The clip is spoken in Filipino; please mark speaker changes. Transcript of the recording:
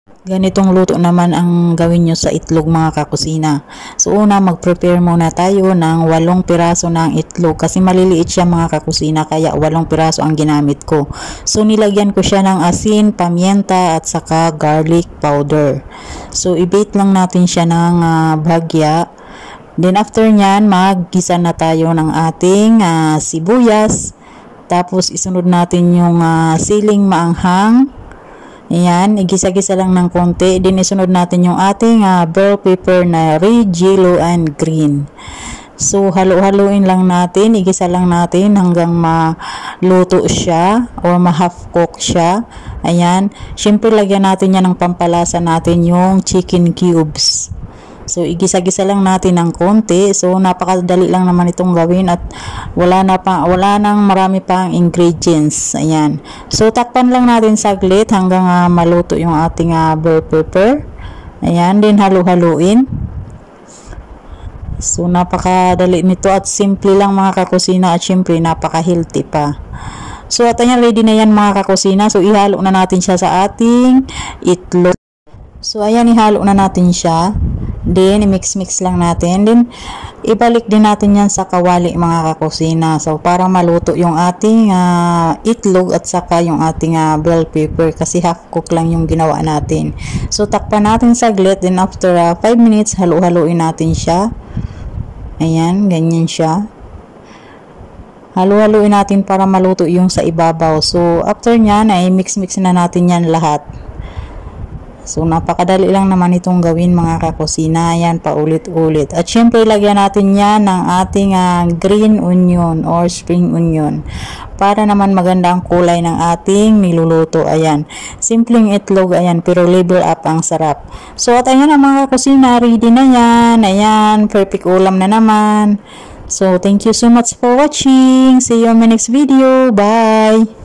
Speaker 1: Ganitong luto naman ang gawin nyo sa itlog mga kakusina. So una, mag-prepare muna tayo ng 8 piraso ng itlog kasi maliliit siya mga kakusina kaya 8 piraso ang ginamit ko. So nilagyan ko siya ng asin, pamienta at saka garlic powder. So i-bake lang natin siya ng bahagya. Then after nyan, mag-gisa na tayo ng ating sibuyas. Tapos isunod natin yung siling maanghang. Ayan, igisa-gisa lang ng konti. Then isunod natin yung ating bell pepper na red, yellow, and green. So halo-haloin lang natin, igisa lang natin hanggang maluto siya or ma-half cook siya. Ayan, syempre lagyan natin yan ng pampalasa natin yung chicken cubes. So, igisa-gisa lang natin ng konti. So, napakadali lang naman itong gawin at wala nang marami pang ingredients. Ayan. So, takpan lang natin saglit hanggang maluto yung ating bell pepper. Ayan. Then, halo-haluin. So, napakadali nito at simple lang mga kakusina at syempre napaka-healthy pa. So, at ayan, ready na yan mga kakusina. So, ihalo na natin siya sa ating itlog. So, ayan, ihalo na natin siya. Then, i-mix-mix lang natin. Then, ibalik din natin yan sa kawali mga kakusina. So, para maluto yung ating itlog at saka yung ating bell pepper kasi half cook lang yung ginawa natin. So, takpan natin saglit. Then, after 5 minutes, halo-haloin natin siya. Ayan, ganyan siya. Halo-haloin natin para maluto yung sa ibabaw. So, after nyan, ay mix-mix na natin yan lahat. So, napakadali lang naman itong gawin mga kakusina. Yan, paulit-ulit. At syempre, lagyan natin yan ng ating green onion or spring onion. Para naman maganda ang kulay ng ating niluluto. Ayan. Simpleng itlog, ayan. Pero level up ang sarap. So, at ayan ang mga kakusina. Ready na yan. Ayan. Perfect ulam na naman. So, thank you so much for watching. See you on my next video. Bye!